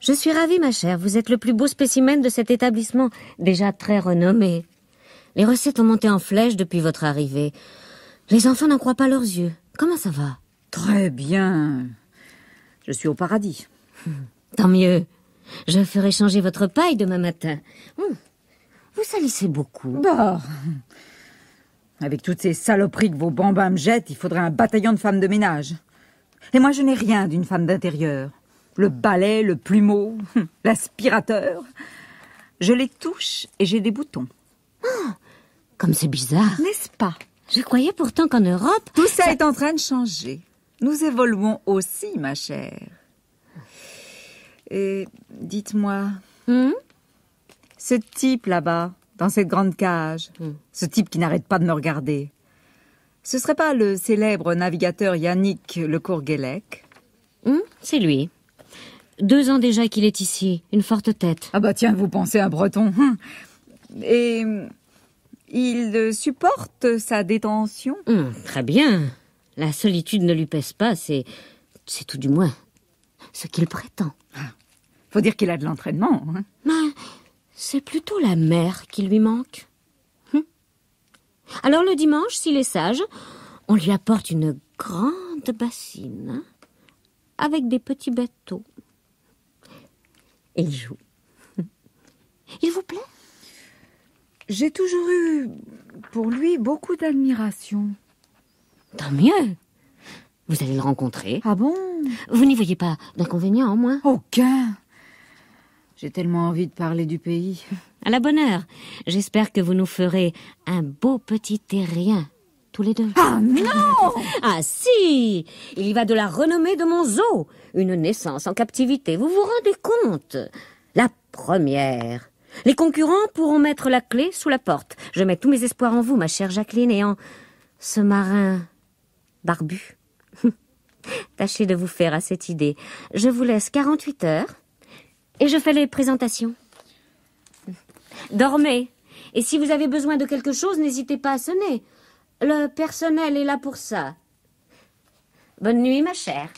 Je suis ravie, ma chère. Vous êtes le plus beau spécimen de cet établissement, déjà très renommé. Les recettes ont monté en flèche depuis votre arrivée. Les enfants n'en croient pas leurs yeux. Comment ça va? Très bien. Je suis au paradis. Tant mieux. Je ferai changer votre paille demain matin. Vous salissez beaucoup. Bah, avec toutes ces saloperies que vos bambins me jettent, il faudrait un bataillon de femmes de ménage. Et moi, je n'ai rien d'une femme d'intérieur. Le balai, le plumeau, l'aspirateur. Je les touche et j'ai des boutons. Oh, comme c'est bizarre. N'est-ce pas? Je croyais pourtant qu'en Europe... Tout ça est en train de changer. Nous évoluons aussi, ma chère. Et dites-moi, ce type là-bas, dans cette grande cage, ce type qui n'arrête pas de me regarder, ce serait pas le célèbre navigateur Yannick Le Courguellec? C'est lui. 2 ans déjà qu'il est ici, une forte tête. Ah bah tiens, vous pensez un breton. Et il supporte sa détention? Très bien. La solitude ne lui pèse pas, c'est tout du moins ce qu'il prétend. Faut dire qu'il a de l'entraînement. Mais c'est plutôt la mer qui lui manque. Alors le dimanche, s'il est sage, on lui apporte une grande bassine avec des petits bateaux. Et il joue. Il vous plaît? J'ai toujours eu pour lui beaucoup d'admiration. Tant mieux. Vous allez le rencontrer. Ah bon? Vous n'y voyez pas d'inconvénient, au moins? Aucun. J'ai tellement envie de parler du pays. À la bonne heure. J'espère que vous nous ferez un beau petit terrien, tous les deux. Ah non! Ah si! Il y va de la renommée de mon zoo. Une naissance en captivité, vous vous rendez compte? La première. Les concurrents pourront mettre la clé sous la porte. Je mets tous mes espoirs en vous, ma chère Jacqueline, et en ce marin barbu. Tâchez de vous faire à cette idée. Je vous laisse 48 heures et je fais les présentations. Dormez. Et si vous avez besoin de quelque chose, n'hésitez pas à sonner. Le personnel est là pour ça. Bonne nuit, ma chère.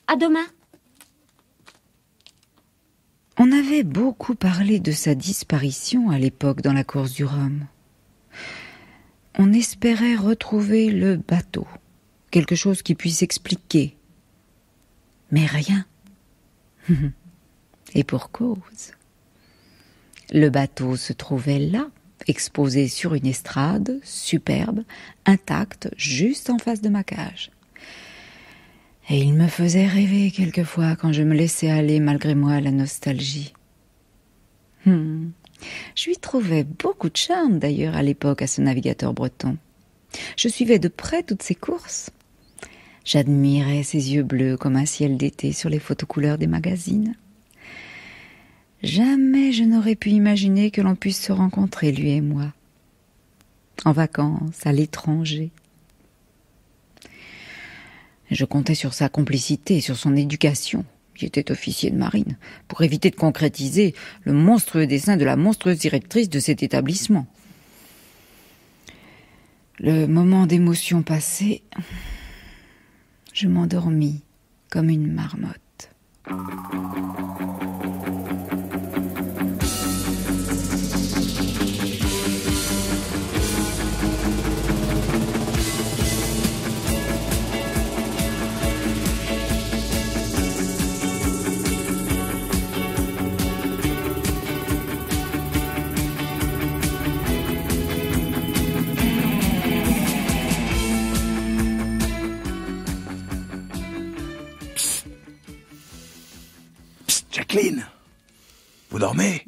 À demain. On avait beaucoup parlé de sa disparition à l'époque dans la course du Rhum. On espérait retrouver le bateau, quelque chose qui puisse expliquer. Mais rien. Et pour cause. Le bateau se trouvait là, exposé sur une estrade, superbe, intacte, juste en face de ma cage. Et il me faisait rêver quelquefois quand je me laissais aller malgré moi à la nostalgie. Je lui trouvais beaucoup de charme d'ailleurs à l'époque à ce navigateur breton. Je suivais de près toutes ses courses. J'admirais ses yeux bleus comme un ciel d'été sur les photocouleurs des magazines. Jamais je n'aurais pu imaginer que l'on puisse se rencontrer, lui et moi, en vacances, à l'étranger. Je comptais sur sa complicité, sur son éducation, qui était officier de marine, pour éviter de concrétiser le monstrueux dessein de la monstrueuse directrice de cet établissement. Le moment d'émotion passé, je m'endormis comme une marmotte. Jacqueline, vous dormez?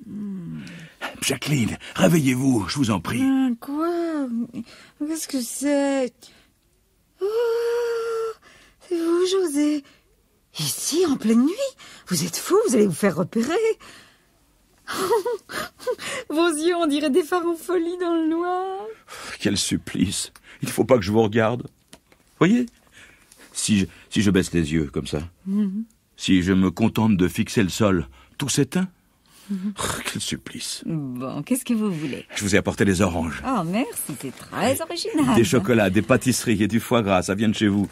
Jacqueline, réveillez-vous, je vous en prie. Quoi? Qu'est-ce que c'est? Oh, c'est vous, José? Ici, en pleine nuit? Vous êtes fou, vous allez vous faire repérer. Vos yeux, on dirait des phares en folie dans le noir. Quel supplice. Il ne faut pas que je vous regarde. Voyez, si je baisse les yeux comme ça, si je me contente de fixer le sol, tout s'éteint. Quel supplice. Bon, qu'est-ce que vous voulez? Je vous ai apporté des oranges. Oh, merci, c'est très original. Des chocolats, des pâtisseries et du foie gras, ça vient de chez vous.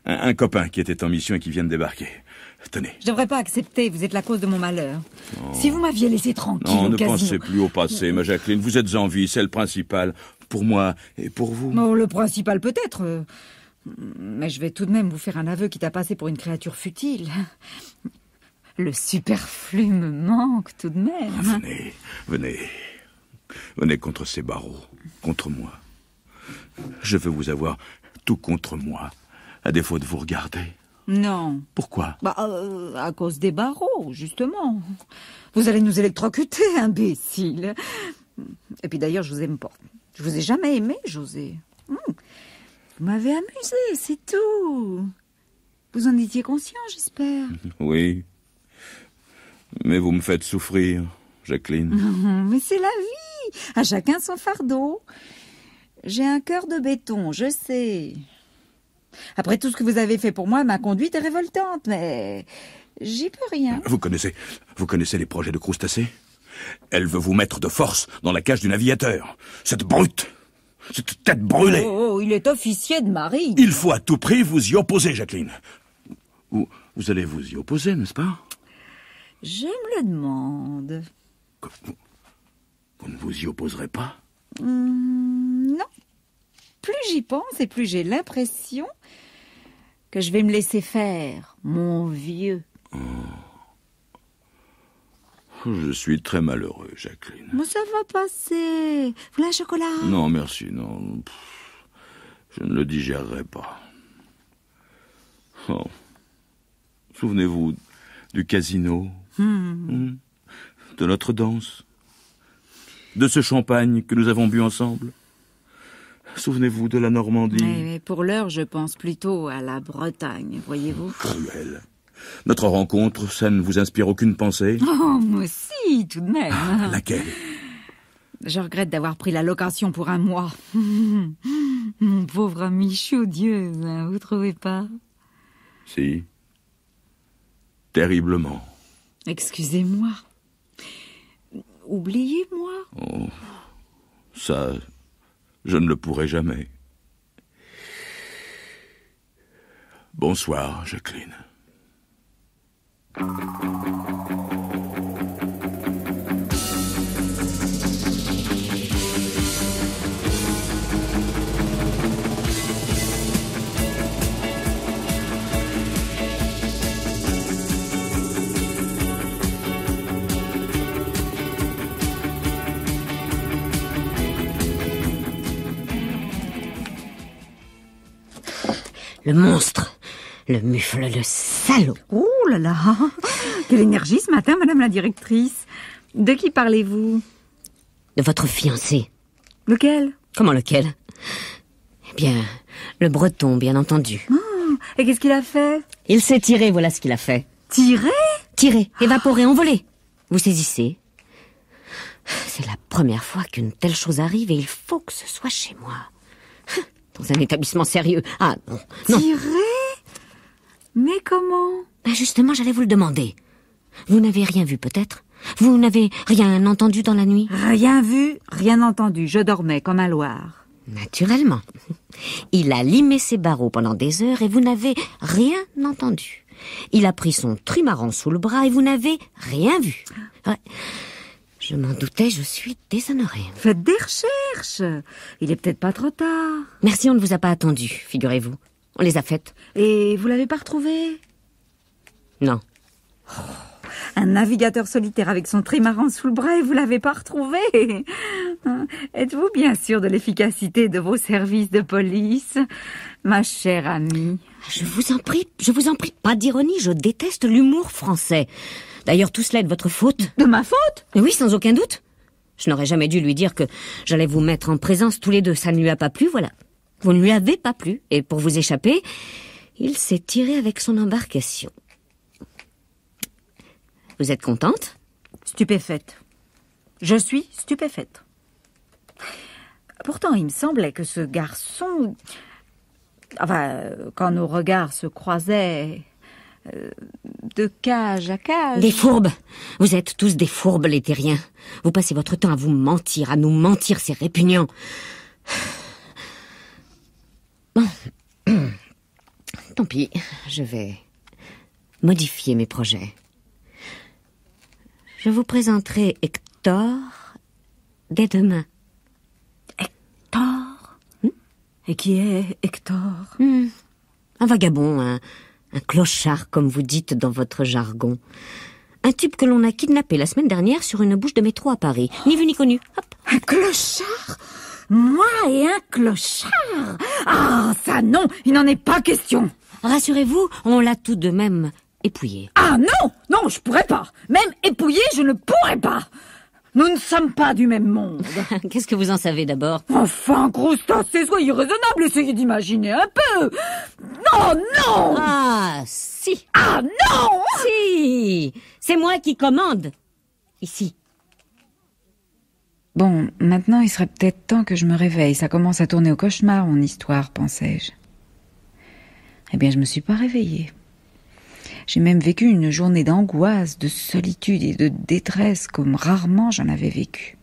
Un copain qui était en mission et qui vient de débarquer. Tenez. Je devrais pas accepter, vous êtes la cause de mon malheur. Oh. Si vous m'aviez laissé tranquille non, au ne casino... pensez plus au passé, ma Jacqueline. Vous êtes en vie, c'est le principal. Pour moi et pour vous. Oh, le principal peut-être. Mais je vais tout de même vous faire un aveu qui t'a passé pour une créature futile. Le superflu me manque tout de même. Venez contre ces barreaux, contre moi. Je veux vous avoir tout contre moi, à défaut de vous regarder. Non. Pourquoi? À cause des barreaux, justement. Vous allez nous électrocuter, imbécile. Et puis d'ailleurs, je vous aime pas. Je vous ai jamais aimé, José. Vous m'avez amusé, c'est tout. Vous en étiez conscient, j'espère. Oui. Mais vous me faites souffrir, Jacqueline. Mais c'est la vie. À chacun son fardeau. J'ai un cœur de béton, je sais. Après tout ce que vous avez fait pour moi, ma conduite est révoltante, mais j'y peux rien. Vous connaissez les projets de Crustacé? Elle veut vous mettre de force dans la cage du navigateur. Cette brute, cette tête brûlée. Oh, il est officier de marine. Il faut à tout prix vous y opposer, Jacqueline. Vous allez vous y opposer, n'est-ce pas? Je me le demande. Vous ne vous y opposerez pas? Non. Plus j'y pense et plus j'ai l'impression que je vais me laisser faire, mon vieux. Je suis très malheureux, Jacqueline. Mais ça va passer. Vous voulez un chocolat? Non, merci, non. Je ne le digérerai pas. Oh. Souvenez-vous du casino, de notre danse, de ce champagne que nous avons bu ensemble. Souvenez-vous de la Normandie. Mais pour l'heure, je pense plutôt à la Bretagne, voyez-vous. Cruel. Notre rencontre, ça ne vous inspire aucune pensée? Oh, moi aussi, tout de même. Laquelle? Je regrette d'avoir pris la location pour un mois. Mon pauvre ami, je suis odieuse, hein, vous trouvez pas? Si. Terriblement. Excusez-moi. Oubliez-moi. Oh, ça, je ne le pourrai jamais. Bonsoir, Jacqueline. Le monstre, le mufle, le salaud. Oh là là, quelle énergie ce matin, madame la directrice. De qui parlez-vous? De votre fiancé. Lequel? Comment lequel? Eh bien, le breton, bien entendu. Oh, et qu'est-ce qu'il a fait? Il s'est tiré, voilà ce qu'il a fait. Tiré? Tiré, évaporé, envolé. Vous saisissez? C'est la première fois qu'une telle chose arrive et il faut que ce soit chez moi. Dans un établissement sérieux. Ah, non, non. Tiré? Mais comment? Ben justement, j'allais vous le demander. Vous n'avez rien vu, peut-être? Vous n'avez rien entendu dans la nuit? Rien vu, rien entendu. Je dormais comme un loir. Naturellement. Il a limé ses barreaux pendant des heures et vous n'avez rien entendu. Il a pris son trimaran sous le bras et vous n'avez rien vu. Ouais. Je m'en doutais, je suis déshonorée. Faites des recherches. Il est peut-être pas trop tard. Merci, on ne vous a pas attendu, figurez-vous. On les a faites. Et vous l'avez pas retrouvé? Non. Un navigateur solitaire avec son trimaran sous le bras et vous l'avez pas retrouvé? Êtes-vous bien sûr de l'efficacité de vos services de police, ma chère amie? Je vous en prie, pas d'ironie, je déteste l'humour français. D'ailleurs, tout cela est de votre faute. De ma faute? Oui, sans aucun doute. Je n'aurais jamais dû lui dire que j'allais vous mettre en présence tous les deux. Ça ne lui a pas plu, voilà. Vous ne lui avez pas plu. Et pour vous échapper, il s'est tiré avec son embarcation. Vous êtes contente? Stupéfaite. Je suis stupéfaite. Pourtant, il me semblait que ce garçon... Enfin, quand nos regards se croisaient... de cage à cage... Des fourbes. Vous êtes tous des fourbes, les terriens. Vous passez votre temps à vous mentir, à nous mentir, c'est répugnant. Bon. Tant pis, je vais modifier mes projets. Je vous présenterai Hector dès demain. Hector? Et qui est Hector? Un vagabond, un clochard, comme vous dites dans votre jargon. Un type que l'on a kidnappé la semaine dernière sur une bouche de métro à Paris. Ni vu ni connu. Hop. Un clochard? Moi et un clochard? Ah, ça non, il n'en est pas question. Rassurez-vous, on l'a tout de même épouillé. Ah non, non, je pourrais pas. Même épouillé, je ne pourrais pas. Nous ne sommes pas du même monde. Qu'est-ce que vous en savez d'abord? Enfin, Crustacé, soyez raisonnable, essayez d'imaginer un peu. Non, non. Ah, si. Ah non. Si. C'est moi qui commande. Ici. Bon, maintenant il serait peut-être temps que je me réveille. Ça commence à tourner au cauchemar, mon histoire, pensais-je. Eh bien, je me suis pas réveillée. J'ai même vécu une journée d'angoisse, de solitude et de détresse comme rarement j'en avais vécu.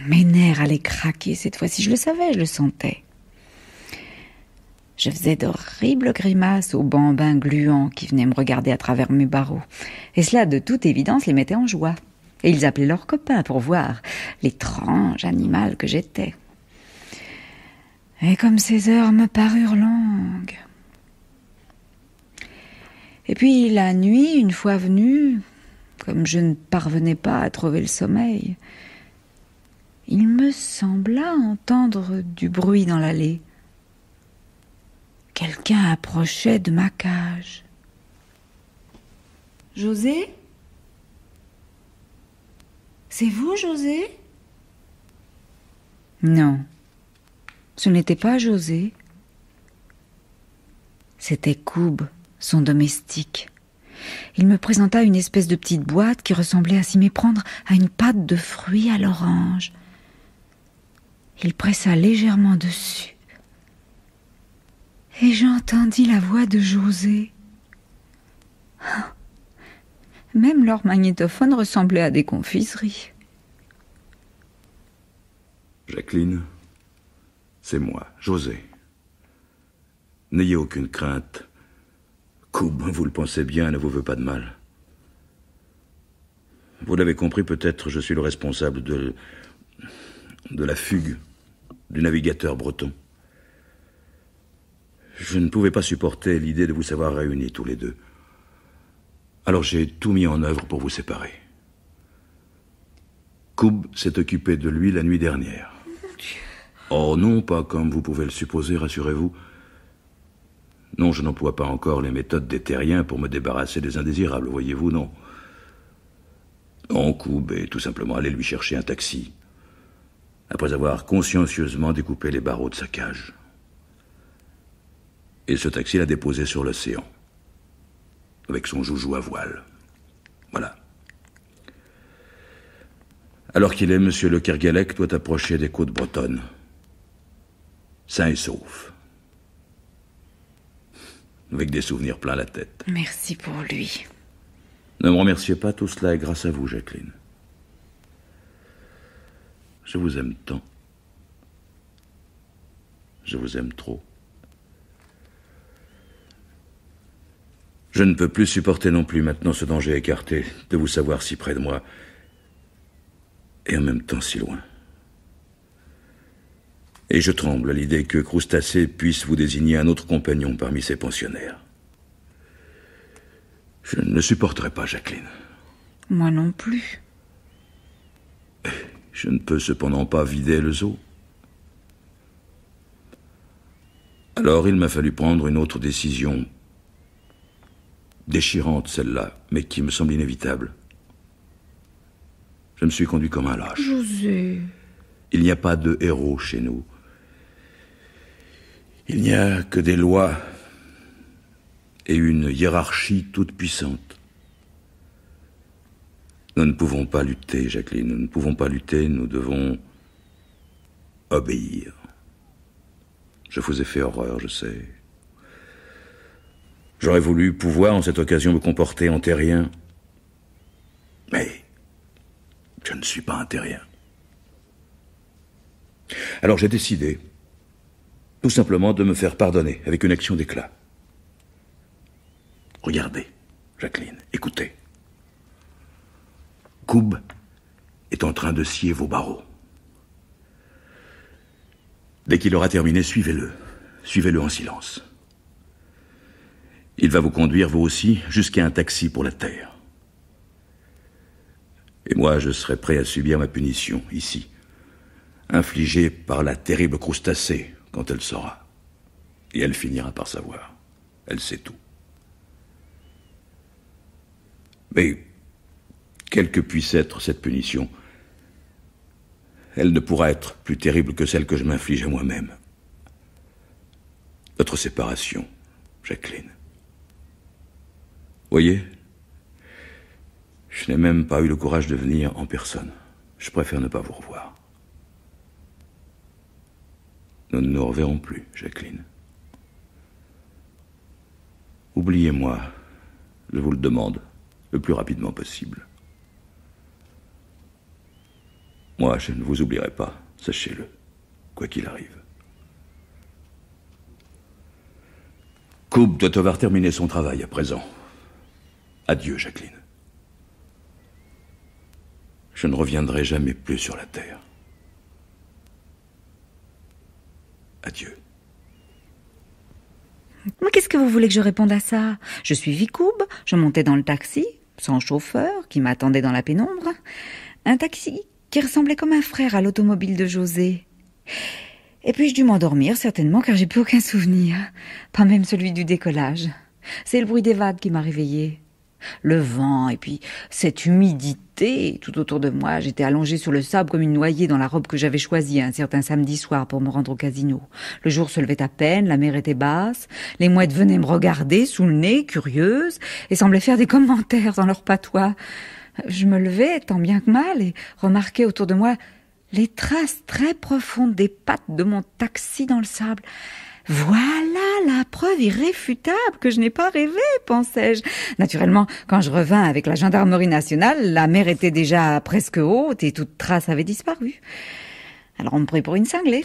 Mes nerfs allaient craquer cette fois-ci, je le savais, je le sentais. Je faisais d'horribles grimaces aux bambins gluants qui venaient me regarder à travers mes barreaux. Et cela, de toute évidence, les mettait en joie. Et ils appelaient leurs copains pour voir l'étrange animal que j'étais. Et comme ces heures me parurent longues. Et puis la nuit, une fois venue, comme je ne parvenais pas à trouver le sommeil, il me sembla entendre du bruit dans l'allée. Quelqu'un approchait de ma cage. « José ? C'est vous, José ? » Non, ce n'était pas José. C'était Koub, son domestique. Il me présenta une espèce de petite boîte qui ressemblait à s'y méprendre à une pâte de fruits à l'orange. Il pressa légèrement dessus. Et j'entendis la voix de José. Même leur magnétophone ressemblait à des confiseries. Jacqueline, c'est moi, José. N'ayez aucune crainte. Koub, vous le pensez bien, ne vous veut pas de mal. Vous l'avez compris, peut-être, je suis le responsable de la fugue du navigateur breton. Je ne pouvais pas supporter l'idée de vous savoir réunis tous les deux. Alors j'ai tout mis en œuvre pour vous séparer. Koub s'est occupé de lui la nuit dernière. Oh non, pas comme vous pouvez le supposer, rassurez-vous. Non, je n'emploie pas encore les méthodes des terriens pour me débarrasser des indésirables, voyez-vous, non. Non, Koub est tout simplement allé lui chercher un taxi, après avoir consciencieusement découpé les barreaux de sa cage. Et ce taxi l'a déposé sur l'océan, avec son joujou à voile. Voilà. Alors qu'il est, monsieur le Kerguelec doit approcher des côtes bretonnes, sain et sauf, avec des souvenirs plein la tête. Merci pour lui. Ne me remerciez pas, tout cela est grâce à vous, Jacqueline. Je vous aime tant. Je vous aime trop. Je ne peux plus supporter non plus maintenant ce danger écarté de vous savoir si près de moi et en même temps si loin. Et je tremble à l'idée que Crustacé puisse vous désigner un autre compagnon parmi ses pensionnaires. Je ne le supporterai pas, Jacqueline. Moi non plus. Je ne peux cependant pas vider le seau. Alors il m'a fallu prendre une autre décision, déchirante celle-là, mais qui me semble inévitable. Je me suis conduit comme un lâche. José... Il n'y a pas de héros chez nous. Il n'y a que des lois et une hiérarchie toute puissante. Nous ne pouvons pas lutter, Jacqueline, nous ne pouvons pas lutter, nous devons obéir. Je vous ai fait horreur, je sais. J'aurais voulu pouvoir, en cette occasion, me comporter en terrien. Mais je ne suis pas un terrien. Alors j'ai décidé, tout simplement, de me faire pardonner avec une action d'éclat. Regardez, Jacqueline, écoutez. Koub est en train de scier vos barreaux. Dès qu'il aura terminé, suivez-le. Suivez-le en silence. Il va vous conduire, vous aussi, jusqu'à un taxi pour la terre. Et moi, je serai prêt à subir ma punition, ici, infligée par la terrible crustacée, quand elle saura. Et elle finira par savoir. Elle sait tout. Mais, quelle que puisse être cette punition, elle ne pourra être plus terrible que celle que je m'inflige à moi-même. Notre séparation, Jacqueline. Voyez, je n'ai même pas eu le courage de venir en personne. Je préfère ne pas vous revoir. Nous ne nous reverrons plus, Jacqueline. Oubliez-moi, je vous le demande, le plus rapidement possible. Moi, je ne vous oublierai pas, sachez-le, quoi qu'il arrive. Koub doit avoir terminé son travail à présent. Adieu, Jacqueline. Je ne reviendrai jamais plus sur la terre. Adieu. Mais qu'est-ce que vous voulez que je réponde à ça? Je suis Koub, je montais dans le taxi, sans chauffeur, qui m'attendait dans la pénombre. Un taxi qui ressemblait comme un frère à l'automobile de José. Et puis je dû m'endormir, certainement, car j'ai plus aucun souvenir. Pas même celui du décollage. C'est le bruit des vagues qui m'a réveillée. Le vent, et puis cette humidité tout autour de moi. J'étais allongée sur le sable comme une noyée dans la robe que j'avais choisie un certain samedi soir pour me rendre au casino. Le jour se levait à peine, la mer était basse, les mouettes venaient me regarder sous le nez, curieuses, et semblaient faire des commentaires dans leur patois. Je me levais tant bien que mal et remarquais autour de moi les traces très profondes des pattes de mon taxi dans le sable. Voilà la preuve irréfutable que je n'ai pas rêvé, pensais-je. Naturellement, quand je revins avec la gendarmerie nationale, la mer était déjà presque haute et toute trace avait disparu. Alors on me prit pour une cinglée.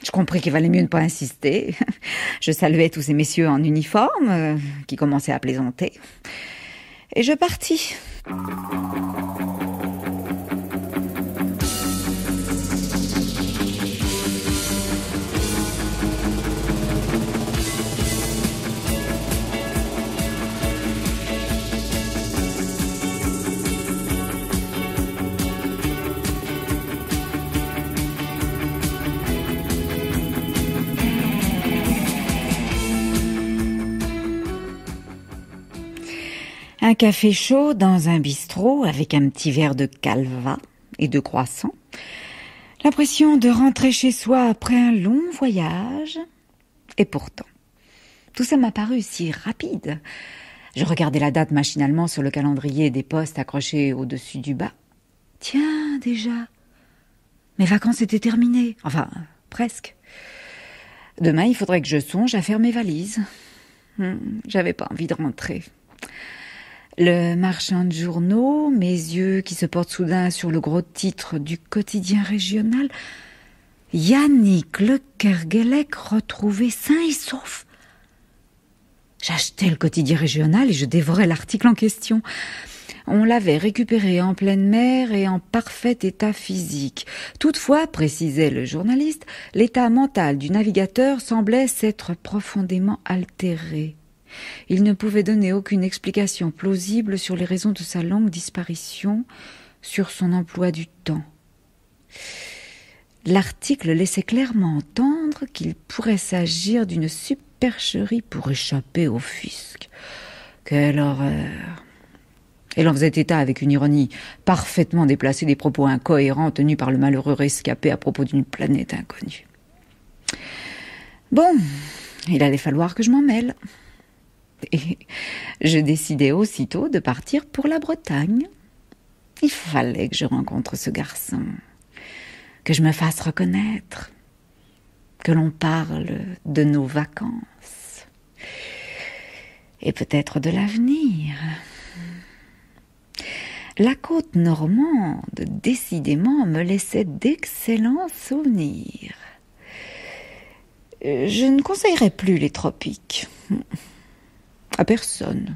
Je compris qu'il valait mieux ne pas insister. Je saluai tous ces messieurs en uniforme qui commençaient à plaisanter. Et je partis. Un café chaud dans un bistrot avec un petit verre de calva et de croissant. L'impression de rentrer chez soi après un long voyage. Et pourtant, tout ça m'a paru si rapide. Je regardais la date machinalement sur le calendrier des postes accrochés au-dessus du bas. Tiens, déjà, mes vacances étaient terminées. Enfin, presque. Demain, il faudrait que je songe à faire mes valises. J'avais pas envie de rentrer. Le marchand de journaux, mes yeux qui se portent soudain sur le gros titre du quotidien régional. Yannick Le Kerguelec retrouvé sain et sauf. J'achetais le quotidien régional et je dévorais l'article en question. On l'avait récupéré en pleine mer et en parfait état physique. Toutefois, précisait le journaliste, l'état mental du navigateur semblait s'être profondément altéré. Il ne pouvait donner aucune explication plausible sur les raisons de sa longue disparition, sur son emploi du temps. L'article laissait clairement entendre qu'il pourrait s'agir d'une supercherie pour échapper au fisc. Quelle horreur! Elle en faisait état avec une ironie parfaitement déplacée des propos incohérents tenus par le malheureux rescapé à propos d'une planète inconnue. Bon, il allait falloir que je m'en mêle. Et je décidai aussitôt de partir pour la Bretagne. Il fallait que je rencontre ce garçon, que je me fasse reconnaître, que l'on parle de nos vacances et peut-être de l'avenir. La côte normande, décidément, me laissait d'excellents souvenirs. Je ne conseillerais plus les tropiques. À personne.